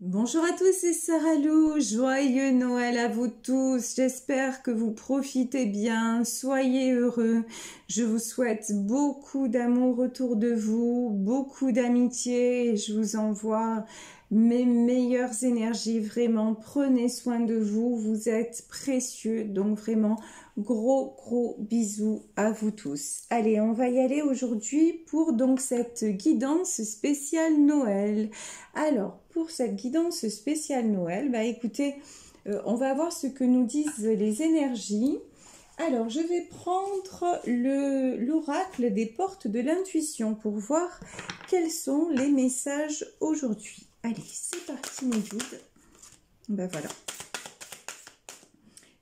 Bonjour à tous, c'est Sarah Lou, joyeux Noël à vous tous, j'espère que vous profitez bien, soyez heureux, je vous souhaite beaucoup d'amour autour de vous, beaucoup d'amitié, et je vous envoie mes meilleures énergies, vraiment prenez soin de vous, vous êtes précieux, donc vraiment gros bisous à vous tous. Allez, on va y aller aujourd'hui pour donc cette guidance spéciale Noël. Alors, pour cette guidance spéciale Noël, bah écoutez, on va voir ce que nous disent les énergies. Alors, je vais prendre l'oracle des portes de l'intuition pour voir quels sont les messages aujourd'hui. Allez, c'est parti mes guides. Ben voilà.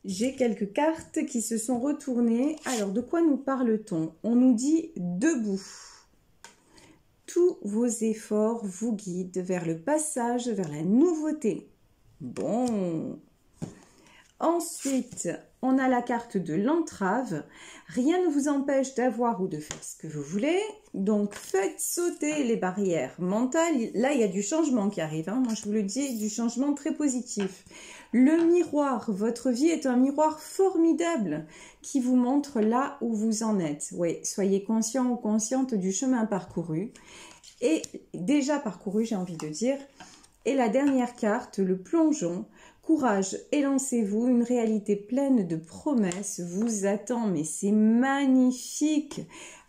J'ai quelques cartes qui se sont retournées. Alors, de quoi nous parle-t-on? On nous dit debout. Tous vos efforts vous guident vers le passage, vers la nouveauté. Bon. Ensuite, on a la carte de l'entrave. Rien ne vous empêche d'avoir ou de faire ce que vous voulez. Donc, faites sauter les barrières mentales. Là, il y a du changement qui arrive. Hein. Moi, je vous le dis, du changement très positif. Le miroir, votre vie est un miroir formidable qui vous montre là où vous en êtes. Oui, soyez conscient ou consciente du chemin parcouru. Et déjà parcouru, j'ai envie de dire. Et la dernière carte, le plongeon. Courage et lancez-vous, une réalité pleine de promesses vous attend, mais c'est magnifique,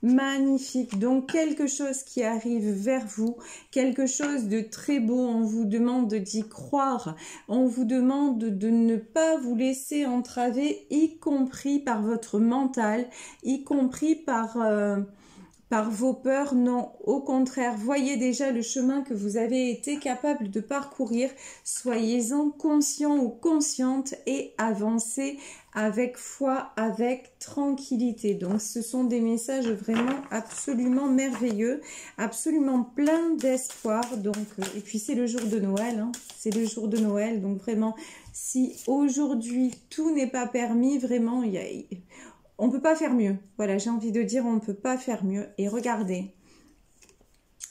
magnifique. Donc quelque chose qui arrive vers vous, quelque chose de très beau, on vous demande d'y croire, on vous demande de ne pas vous laisser entraver, y compris par votre mental, y compris par vos peurs, non, au contraire, voyez déjà le chemin que vous avez été capable de parcourir, soyez-en conscient ou consciente et avancez avec foi, avec tranquillité. Donc ce sont des messages vraiment absolument merveilleux, absolument plein d'espoir. Donc et puis c'est le jour de Noël, hein, c'est le jour de Noël, donc vraiment si aujourd'hui tout n'est pas permis, vraiment on ne peut pas faire mieux. Voilà, j'ai envie de dire, on ne peut pas faire mieux. Et regardez,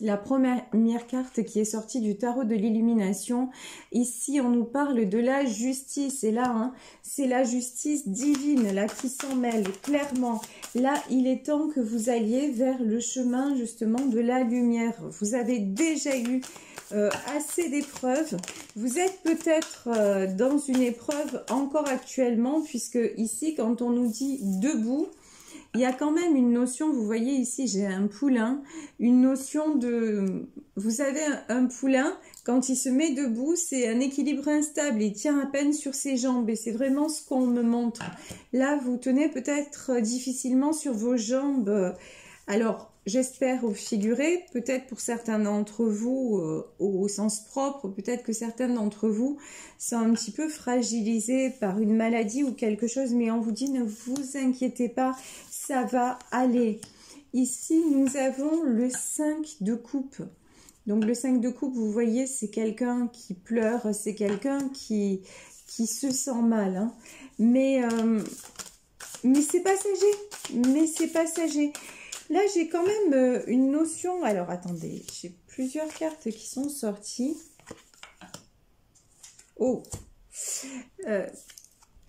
la première carte qui est sortie du tarot de l'illumination, ici on nous parle de la justice. Et là, hein, c'est la justice divine, là qui s'en mêle clairement. Là, il est temps que vous alliez vers le chemin justement de la lumière. Vous avez déjà eu assez d'épreuves. Vous êtes peut-être dans une épreuve encore actuellement, puisque ici, quand on nous dit debout, il y a quand même une notion, vous voyez ici, j'ai un poulain, une notion de... Vous avez un poulain, quand il se met debout, c'est un équilibre instable, il tient à peine sur ses jambes et c'est vraiment ce qu'on me montre. Là, vous tenez peut-être difficilement sur vos jambes. Alors, j'espère au figuré, peut-être pour certains d'entre vous, au sens propre, peut-être que certains d'entre vous sont un petit peu fragilisés par une maladie ou quelque chose, mais on vous dit ne vous inquiétez pas, ça va aller. Ici, nous avons le 5 de coupe. Donc le 5 de coupe, vous voyez, c'est quelqu'un qui pleure, c'est quelqu'un qui se sent mal. Hein. Mais c'est passager, mais c'est passager. Là, j'ai quand même une notion... Alors, attendez, j'ai plusieurs cartes qui sont sorties. Oh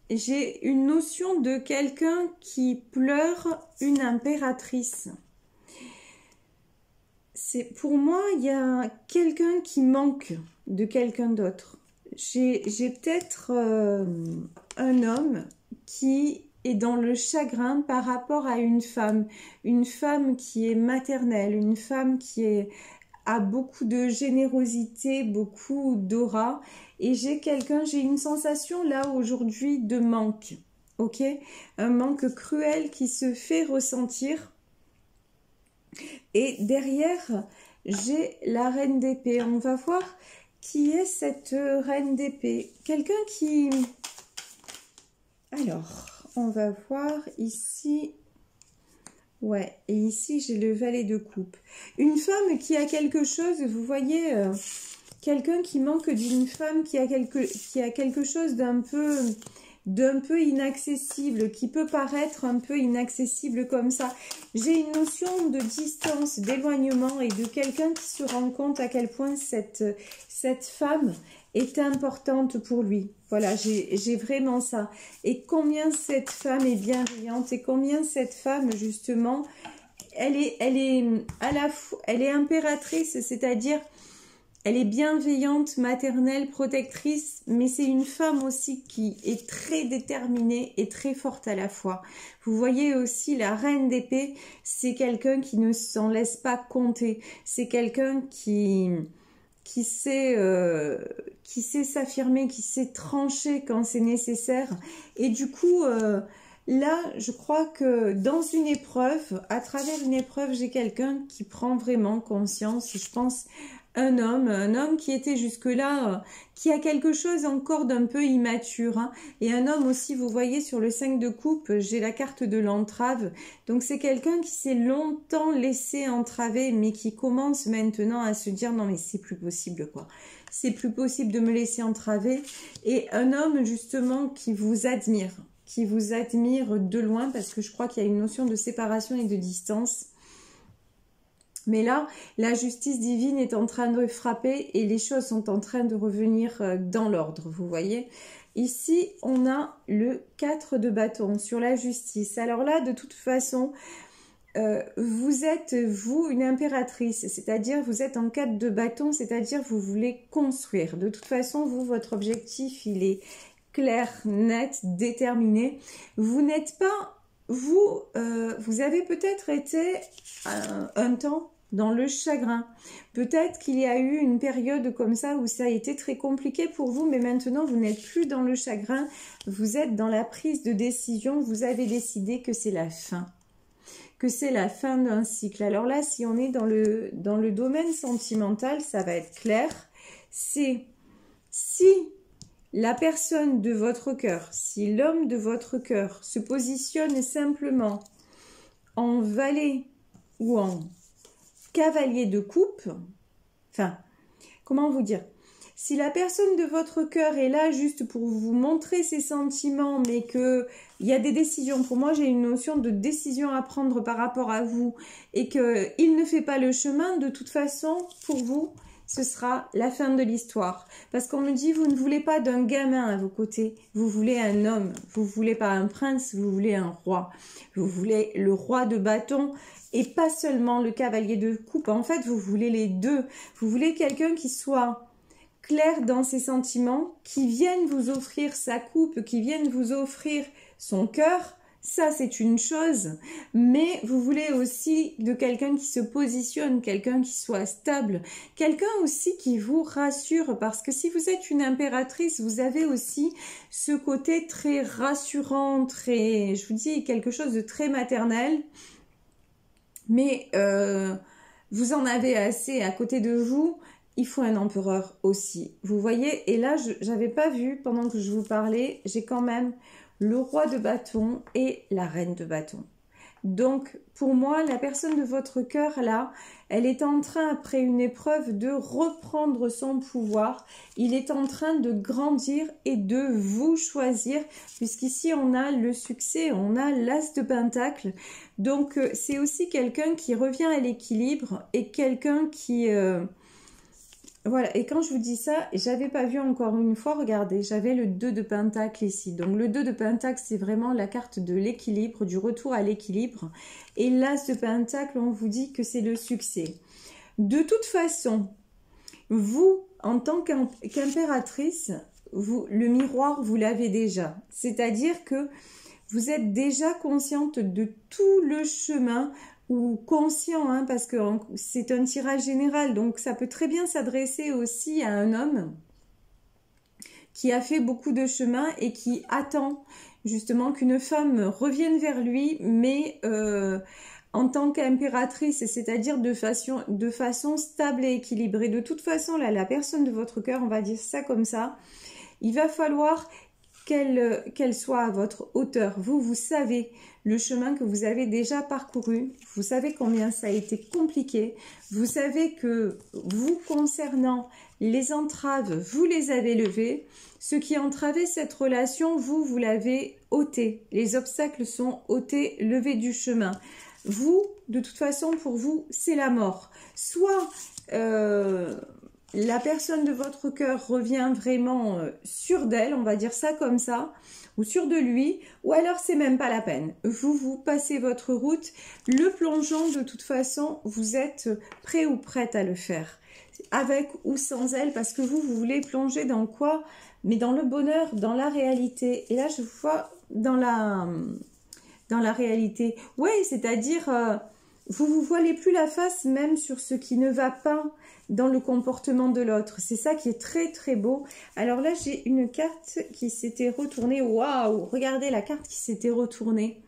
j'ai une notion de quelqu'un qui pleure une impératrice. Pour moi, il y a quelqu'un qui manque de quelqu'un d'autre. J'ai peut-être un homme qui est dans le chagrin par rapport à une femme qui est maternelle, une femme qui a beaucoup de générosité, beaucoup d'aura, et j'ai une sensation là aujourd'hui de manque, ok? Un manque cruel qui se fait ressentir. Et derrière, j'ai la reine d'épée. On va voir qui est cette reine d'épée. Quelqu'un qui... Alors, on va voir ici... Ouais, et ici, j'ai le valet de coupe. Une femme qui a quelque chose, vous voyez, quelqu'un qui manque d'une femme qui a quelque chose d'un peu... d'un peu inaccessible, qui peut paraître un peu inaccessible comme ça. J'ai une notion de distance, d'éloignement et de quelqu'un qui se rend compte à quel point cette femme est importante pour lui. Voilà, j'ai vraiment ça. Et combien cette femme est bienveillante et combien cette femme, justement, elle est à la fois, elle est impératrice, c'est-à-dire elle est bienveillante, maternelle, protectrice, mais c'est une femme aussi qui est très déterminée et très forte à la fois. Vous voyez aussi la reine d'épée, c'est quelqu'un qui ne s'en laisse pas compter. C'est quelqu'un qui sait s'affirmer, qui sait trancher quand c'est nécessaire. Et du coup, là, je crois que dans une épreuve, à travers une épreuve, j'ai quelqu'un qui prend vraiment conscience, je pense, un homme qui était jusque-là, qui a quelque chose encore d'un peu immature. Hein. Et un homme aussi, vous voyez, sur le 5 de coupe, j'ai la carte de l'entrave. Donc c'est quelqu'un qui s'est longtemps laissé entraver, mais qui commence maintenant à se dire, non mais c'est plus possible quoi. C'est plus possible de me laisser entraver. Et un homme justement qui vous admire de loin, parce que je crois qu'il y a une notion de séparation et de distance. Mais là, la justice divine est en train de frapper et les choses sont en train de revenir dans l'ordre, vous voyez. Ici, on a le 4 de bâton sur la justice. Alors là, de toute façon, vous êtes, vous, une impératrice, c'est-à-dire vous êtes en 4 de bâton, c'est-à-dire vous voulez construire. De toute façon, vous, votre objectif, il est clair, net, déterminé. Vous n'êtes pas... Vous avez peut-être été un temps dans le chagrin. Peut-être qu'il y a eu une période comme ça où ça a été très compliqué pour vous, mais maintenant vous n'êtes plus dans le chagrin, vous êtes dans la prise de décision, vous avez décidé que c'est la fin. Que c'est la fin d'un cycle. Alors là, si on est dans le domaine sentimental, ça va être clair. C'est si la personne de votre cœur, si l'homme de votre cœur se positionne simplement en valet ou en cavalier de coupe, enfin, comment vous dire, si la personne de votre cœur est là juste pour vous montrer ses sentiments, mais qu'il y a des décisions, pour moi j'ai une notion de décision à prendre par rapport à vous, et qu'il ne fait pas le chemin, de toute façon, pour vous, ce sera la fin de l'histoire. Parce qu'on me dit, vous ne voulez pas d'un gamin à vos côtés, vous voulez un homme, vous voulez pas un prince, vous voulez un roi. Vous voulez le roi de bâton et pas seulement le cavalier de coupe. En fait, vous voulez les deux. Vous voulez quelqu'un qui soit clair dans ses sentiments, qui vienne vous offrir sa coupe, qui vienne vous offrir son cœur. Ça, c'est une chose, mais vous voulez aussi de quelqu'un qui se positionne, quelqu'un qui soit stable, quelqu'un aussi qui vous rassure, parce que si vous êtes une impératrice, vous avez aussi ce côté très rassurant, très, je vous dis, quelque chose de très maternel, mais vous en avez assez à côté de vous. Il faut un empereur aussi, vous voyez, et là, je n'avais pas vu, pendant que je vous parlais, j'ai quand même le roi de bâton et la reine de bâton. Donc, pour moi, la personne de votre cœur, là, elle est en train, après une épreuve, de reprendre son pouvoir. Il est en train de grandir et de vous choisir, puisqu'ici, on a le succès, on a l'as de pentacle. Donc, c'est aussi quelqu'un qui revient à l'équilibre et quelqu'un qui... Voilà, et quand je vous dis ça, j'avais pas vu encore une fois, regardez, j'avais le 2 de pentacle ici. Donc le 2 de pentacle, c'est vraiment la carte de l'équilibre, du retour à l'équilibre. Et l'as de pentacle, on vous dit que c'est le succès. De toute façon, vous, en tant qu'impératrice, le miroir, vous l'avez déjà. C'est-à-dire que vous êtes déjà consciente de tout le chemin, ou conscient, hein, parce que c'est un tirage général, donc ça peut très bien s'adresser aussi à un homme qui a fait beaucoup de chemin et qui attend justement qu'une femme revienne vers lui, mais en tant qu'impératrice, c'est-à-dire de façon stable et équilibrée. De toute façon, là, la personne de votre cœur, on va dire ça comme ça, il va falloir qu'elle soit à votre hauteur. Vous savez le chemin que vous avez déjà parcouru, vous savez combien ça a été compliqué, vous savez que vous, concernant les entraves, vous les avez levées. Ce qui entravait cette relation, vous l'avez ôté. Les obstacles sont ôtés, levés du chemin. Vous, de toute façon, pour vous, c'est la mort. Soit la personne de votre cœur revient vraiment sûre d'elle, on va dire ça comme ça, ou sûre de lui, ou alors c'est même pas la peine. Vous passez votre route. Le plongeon, de toute façon, vous êtes prêt ou prête à le faire. Avec ou sans elle, parce que vous voulez plonger dans quoi? Mais dans le bonheur, dans la réalité. Et là, je vois dans la réalité. Oui, c'est-à-dire, vous voilez plus la face même sur ce qui ne va pas dans le comportement de l'autre. C'est ça qui est très, très beau. Alors là, j'ai une carte qui s'était retournée. Waouh! Regardez la carte qui s'était retournée.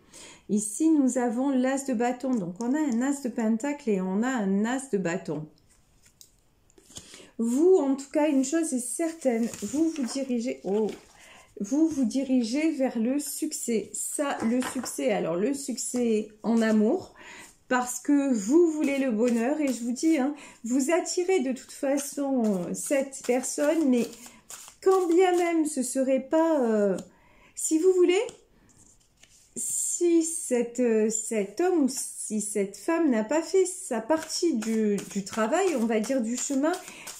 Ici, nous avons l'as de bâton. Donc, on a un as de pentacle et on a un as de bâton. Vous, en tout cas, une chose est certaine, vous dirigez, vous dirigez vers le succès. Ça, le succès, alors le succès en amour, parce que vous voulez le bonheur, et je vous dis, hein, vous attirez de toute façon cette personne, mais quand bien même ce serait pas, si vous voulez, si cet homme ou si cette femme n'a pas fait sa partie du travail, on va dire du chemin,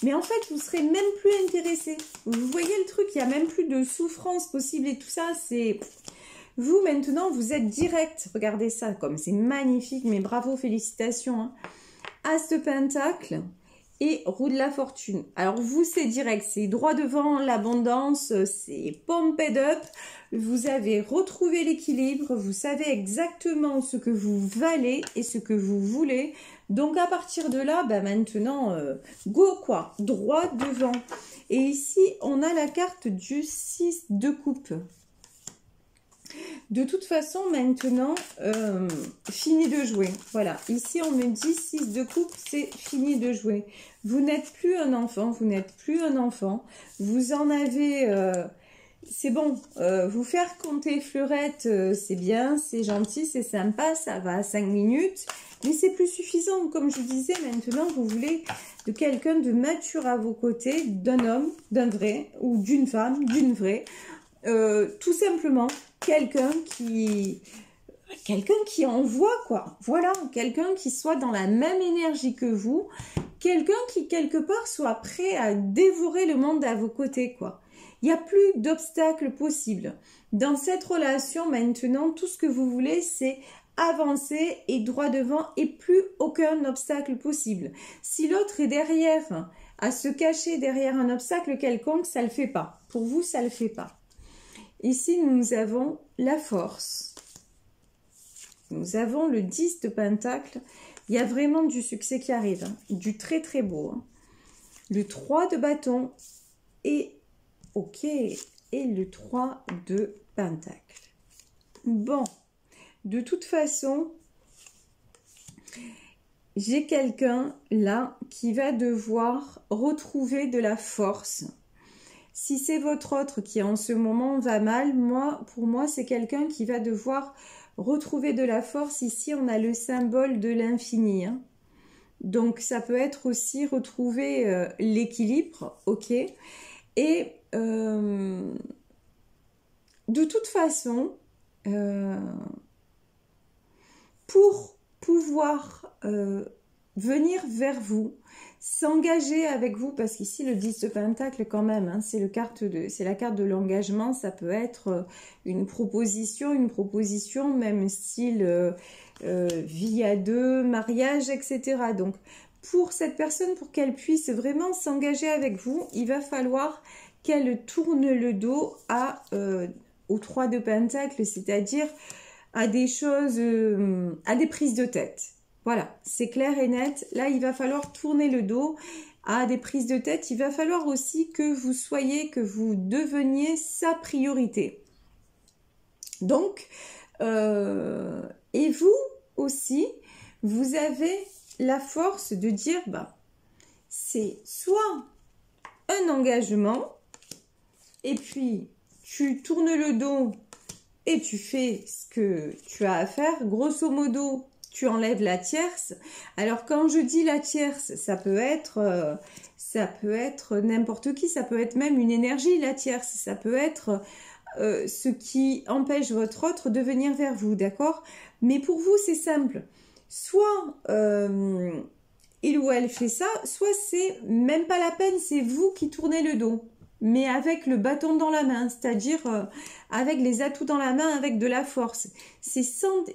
mais en fait, vous serez même plus intéressé. Vous voyez le truc, il n'y a même plus de souffrance possible et tout ça, c'est... Vous, maintenant, vous êtes direct. Regardez ça, comme c'est magnifique, mais bravo, félicitations. Hein. As de pentacle et roue de la fortune. Alors, vous, c'est direct, c'est droit devant l'abondance, c'est pumped up. Vous avez retrouvé l'équilibre, vous savez exactement ce que vous valez et ce que vous voulez. Donc, à partir de là, bah, maintenant, go quoi, droit devant. Et ici, on a la carte du 6 de coupe. De toute façon, maintenant, fini de jouer. Voilà, ici, on me dit 6 de coupe, c'est fini de jouer. Vous n'êtes plus un enfant, vous n'êtes plus un enfant. Vous en avez... c'est bon, vous faire compter fleurette, c'est bien, c'est gentil, c'est sympa, ça va à 5 minutes. Mais c'est plus suffisant. Comme je disais, maintenant, vous voulez de quelqu'un de mature à vos côtés, d'un homme, d'un vrai, ou d'une femme, d'une vraie. Tout simplement, quelqu'un qui envoie, quoi. Voilà, quelqu'un qui soit dans la même énergie que vous, quelqu'un qui, quelque part, soit prêt à dévorer le monde à vos côtés, quoi. Il n'y a plus d'obstacles possibles. Dans cette relation, maintenant, tout ce que vous voulez, c'est avancer et droit devant et plus aucun obstacle possible. Si l'autre est derrière, à se cacher derrière un obstacle quelconque, ça ne le fait pas. Pour vous, ça ne le fait pas. Ici, nous avons la force. Nous avons le 10 de pentacle. Il y a vraiment du succès qui arrive. Hein. Du très, très beau. Hein. Le 3 de bâton. Et, ok, et le 3 de pentacle. Bon, de toute façon, j'ai quelqu'un là qui va devoir retrouver de la force. Si c'est votre autre qui en ce moment va mal, pour moi, c'est quelqu'un qui va devoir retrouver de la force. Ici, on a le symbole de l'infini. Hein. Donc, ça peut être aussi retrouver l'équilibre, ok. Et de toute façon, pour pouvoir venir vers vous, s'engager avec vous, parce qu'ici le 10 de pentacle quand même, hein, c'est la carte de l'engagement, ça peut être une proposition même style vie à deux, mariage, etc. Donc pour cette personne, pour qu'elle puisse vraiment s'engager avec vous, il va falloir qu'elle tourne le dos au 3 de pentacle, c'est-à-dire à des choses, à des prises de tête. Voilà, c'est clair et net. Là, il va falloir tourner le dos à des prises de tête. Il va falloir aussi que vous deveniez sa priorité. Donc, et vous aussi, vous avez la force de dire, bah, c'est soit un engagement, et puis tu tournes le dos et tu fais ce que tu as à faire. Grosso modo, tu enlèves la tierce. Alors, quand je dis la tierce, ça peut être ça peut être n'importe qui, ça peut être même une énergie, la tierce, ça peut être ce qui empêche votre autre de venir vers vous, d'accord? Mais pour vous, c'est simple. Soit il ou elle fait ça, soit c'est même pas la peine, c'est vous qui tournez le dos. Mais avec le bâton dans la main, c'est-à-dire avec les atouts dans la main, avec de la force. Il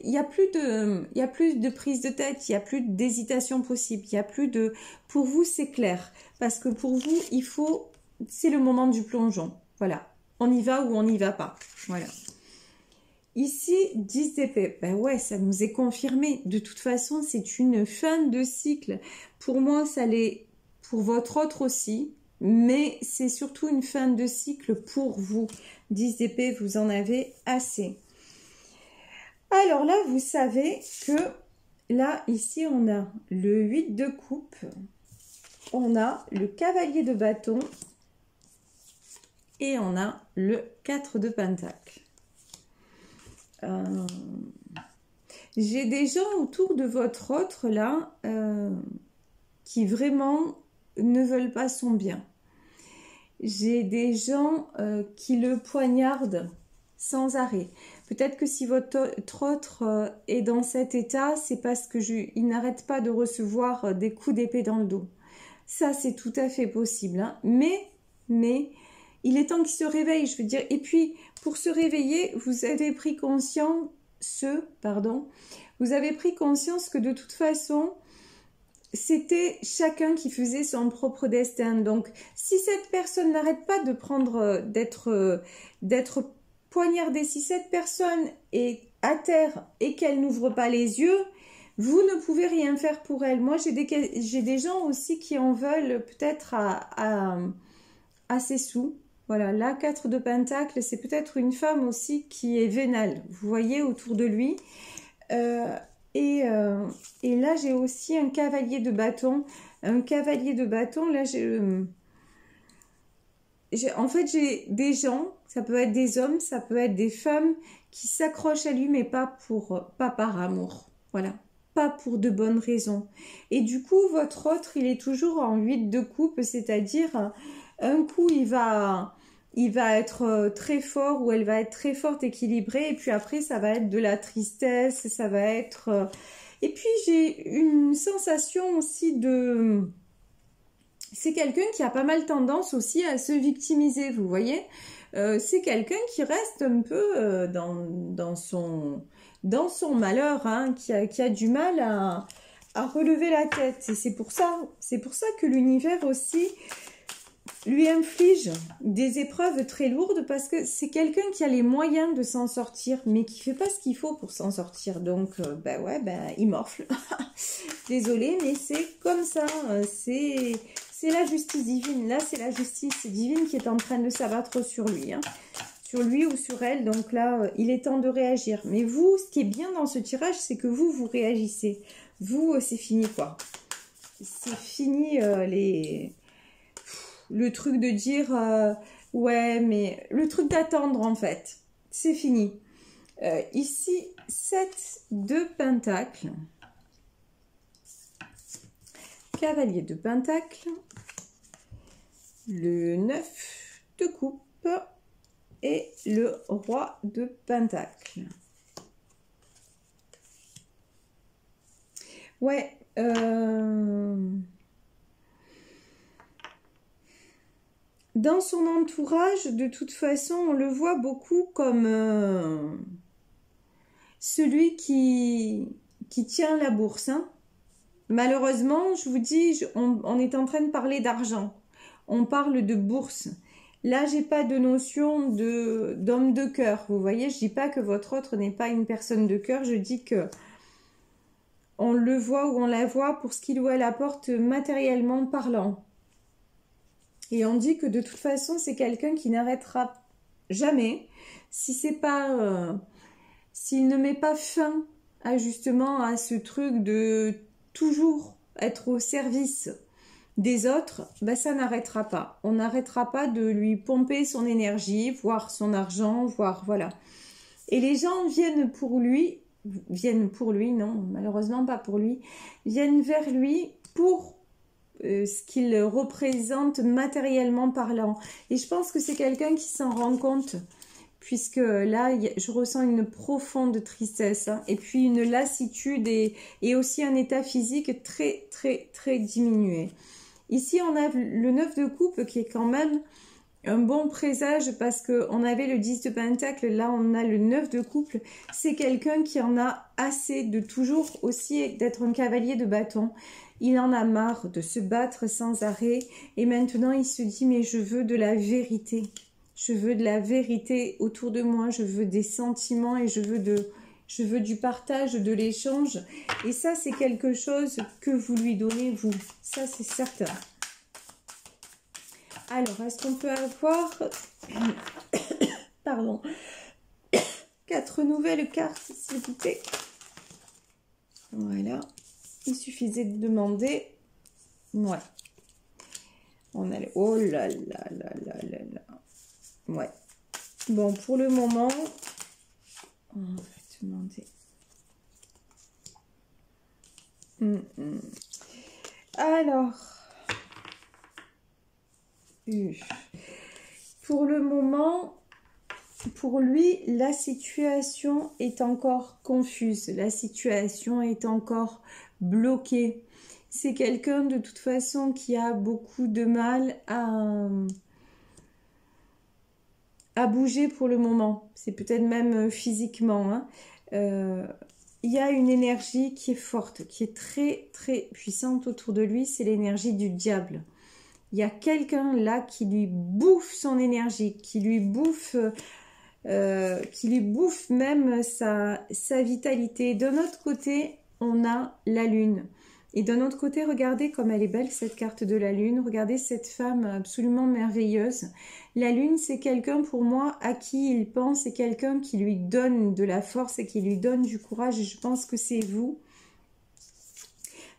y a plus de prise de tête, il y a plus d'hésitation possible, il y a plus de. Pour vous, c'est clair, parce que pour vous, c'est le moment du plongeon. Voilà, on y va ou on n'y va pas. Voilà. Ici, 10 d'épée. Ben ouais, ça nous est confirmé. De toute façon, c'est une fin de cycle. Pour moi, ça l'est pour votre autre aussi. Mais c'est surtout une fin de cycle pour vous. 10 d'épée, vous en avez assez. Alors là, vous savez que là, ici, on a le 8 de coupe. On a le cavalier de bâton. Et on a le 4 de pentacle. J'ai des gens autour de votre autre là qui vraiment ne veulent pas son bien. J'ai des gens qui le poignardent sans arrêt. Peut-être que si votre autre est dans cet état, c'est parce que il n'arrête pas de recevoir des coups d'épée dans le dos. Ça, c'est tout à fait possible, hein. Mais il est temps qu'il se réveille, je veux dire. Et puis, pour se réveiller, vous avez pris conscience que de toute façon, c'était chacun qui faisait son propre destin. Donc, si cette personne n'arrête pas de d'être poignardée, si cette personne est à terre et qu'elle n'ouvre pas les yeux, vous ne pouvez rien faire pour elle. Moi, j'ai des gens aussi qui en veulent peut-être à ses sous. Voilà, là, 4 de pentacle, c'est peut-être une femme aussi qui est vénale, vous voyez, autour de lui. Et là, j'ai aussi un cavalier de bâton. Un cavalier de bâton, là, en fait, j'ai des gens, ça peut être des hommes, ça peut être des femmes qui s'accrochent à lui, mais pas par amour. Voilà, pas pour de bonnes raisons. Et du coup, votre autre, il est toujours en 8 de coupe, c'est-à-dire, un coup, il va être très fort ou elle va être très forte, équilibrée, et puis après ça va être de la tristesse, ça va être et puis j'ai une sensation aussi c'est quelqu'un qui a pas mal tendance aussi à se victimiser, vous voyez. C'est quelqu'un qui reste un peu dans son malheur, hein, qui a du mal à relever la tête, et c'est pour ça que l'univers aussi lui inflige des épreuves très lourdes, parce que c'est quelqu'un qui a les moyens de s'en sortir, mais qui fait pas ce qu'il faut pour s'en sortir. Donc, il morfle. Désolée, mais c'est comme ça. C'est la justice divine. Là, c'est la justice divine qui est en train de s'abattre sur lui. Hein. Sur lui ou sur elle. Donc là, il est temps de réagir. Mais vous, ce qui est bien dans ce tirage, c'est que vous réagissez. Vous, c'est fini, quoi. C'est fini le truc de dire ouais, mais le truc d'attendre, en fait, c'est fini. Ici, 7 de pentacle, cavalier de pentacle, le 9 de coupe et le roi de pentacle. Ouais, dans son entourage, de toute façon, on le voit beaucoup comme celui qui tient la bourse. Hein. Malheureusement, je vous dis, on est en train de parler d'argent. On parle de bourse. Là, j'ai pas de notion d'homme de cœur. Vous voyez, je dis pas que votre autre n'est pas une personne de cœur. Je dis que on le voit ou on la voit pour ce qu'il ou elle apporte matériellement parlant. Et on dit que de toute façon, c'est quelqu'un qui n'arrêtera jamais. Si c'est pas, s'il ne met pas fin justement à ce truc de toujours être au service des autres, ben ça n'arrêtera pas. On n'arrêtera pas de lui pomper son énergie, voire son argent, voire voilà. Et les gens viennent pour lui, non, malheureusement pas pour lui, viennent vers lui pour ce qu'il représente matériellement parlant. Et je pense que c'est quelqu'un qui s'en rend compte, puisque là, je ressens une profonde tristesse, hein, et puis une lassitude et aussi un état physique très, très, très diminué. Ici, on a le 9 de coupe qui est quand même un bon présage parce qu'on avait le 10 de pentacle, là on a le 9 de couple. C'est quelqu'un qui en a assez de toujours aussi d'être un cavalier de bâton. Il en a marre de se battre sans arrêt et maintenant il se dit mais je veux de la vérité. Je veux de la vérité autour de moi, je veux des sentiments et je veux du partage, de l'échange. Et ça c'est quelque chose que vous lui donnez vous, ça c'est certain. Alors, est-ce qu'on peut avoir, pardon, 4 nouvelles cartes, s'il vous plaît? Voilà, il suffisait de demander. Ouais. On a le... Oh là là là là là là. Ouais. Bon, pour le moment, on va demander. Alors... Pour le moment, pour lui, la situation est encore confuse. La situation est encore bloquée. C'est quelqu'un de toute façon qui a beaucoup de mal à bouger pour le moment. C'est peut-être même physiquement. Hein. Il y a une énergie qui est forte, qui est très très puissante autour de lui. C'est l'énergie du diable. Il y a quelqu'un là qui lui bouffe son énergie, qui lui bouffe même sa vitalité. D'un autre côté, on a la lune. Et d'un autre côté, regardez comme elle est belle cette carte de la lune. Regardez cette femme absolument merveilleuse. La lune, c'est quelqu'un pour moi à qui il pense. C'est quelqu'un qui lui donne de la force et qui lui donne du courage. Et je pense que c'est vous.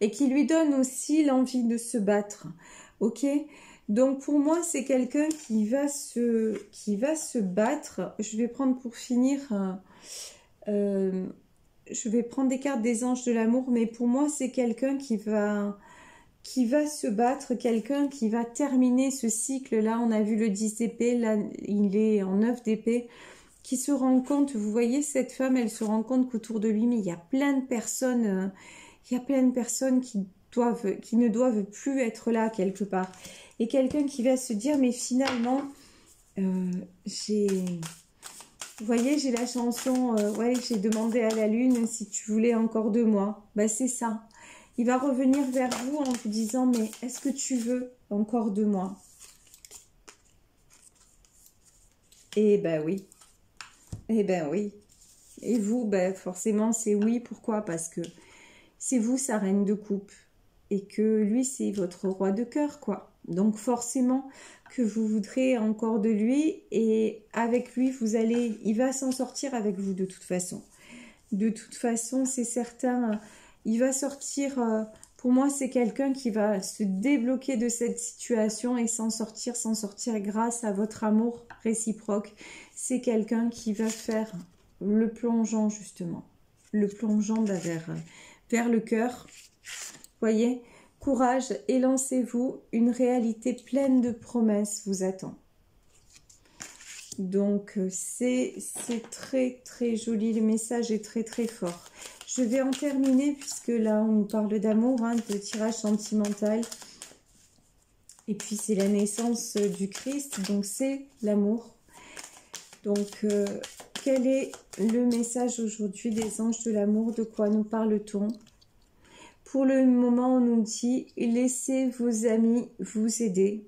Et qui lui donne aussi l'envie de se battre. Ok, donc pour moi c'est quelqu'un qui va se battre. Je vais prendre pour finir, je vais prendre des cartes des anges de l'amour, mais pour moi c'est quelqu'un qui va se battre, quelqu'un qui va terminer ce cycle. Là on a vu le 10 d'épée, là il est en 9 d'épée, qui se rend compte, vous voyez cette femme, elle se rend compte qu'autour de lui, mais il y a plein de personnes, qui ne doivent plus être là quelque part. Et quelqu'un qui va se dire, mais finalement, vous voyez, j'ai la chanson, ouais, j'ai demandé à la lune si tu voulais encore de moi. Ben, c'est ça. Il va revenir vers vous en vous disant, mais est-ce que tu veux encore de moi? Eh ben oui. Eh ben oui. Et vous, ben forcément, c'est oui. Pourquoi? Parce que c'est vous sa reine de coupe. Et que lui, c'est votre roi de cœur, quoi. Donc forcément que vous voudrez encore de lui. Et avec lui, il va s'en sortir avec vous de toute façon. De toute façon, c'est certain. Il va sortir... pour moi, c'est quelqu'un qui va se débloquer de cette situation et s'en sortir grâce à votre amour réciproque. C'est quelqu'un qui va faire le plongeon, justement. Le plongeon vers le cœur. Voyez, courage et lancez-vous, une réalité pleine de promesses vous attend. Donc c'est très très joli, le message est très très fort. Je vais en terminer puisque là on nous parle d'amour, hein, de tirage sentimental. Et puis c'est la naissance du Christ, donc c'est l'amour. Donc quel est le message aujourd'hui des anges de l'amour? De quoi nous parle-t-on? Pour le moment, on nous dit « Laissez vos amis vous aider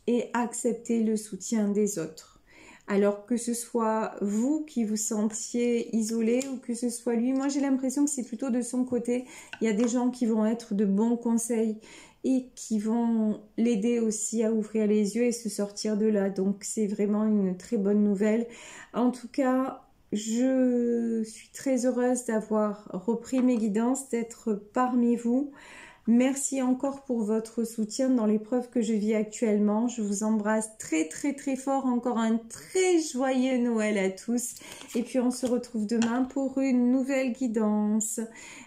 et acceptez le soutien des autres. » Alors que ce soit vous qui vous sentiez isolé ou que ce soit lui, moi j'ai l'impression que c'est plutôt de son côté. Il y a des gens qui vont être de bons conseils et qui vont l'aider aussi à ouvrir les yeux et se sortir de là. Donc c'est vraiment une très bonne nouvelle. En tout cas... je suis très heureuse d'avoir repris mes guidances, d'être parmi vous. Merci encore pour votre soutien dans l'épreuve que je vis actuellement. Je vous embrasse très très très fort. Encore un très joyeux Noël à tous. Et puis on se retrouve demain pour une nouvelle guidance.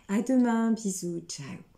À demain, bisous, ciao.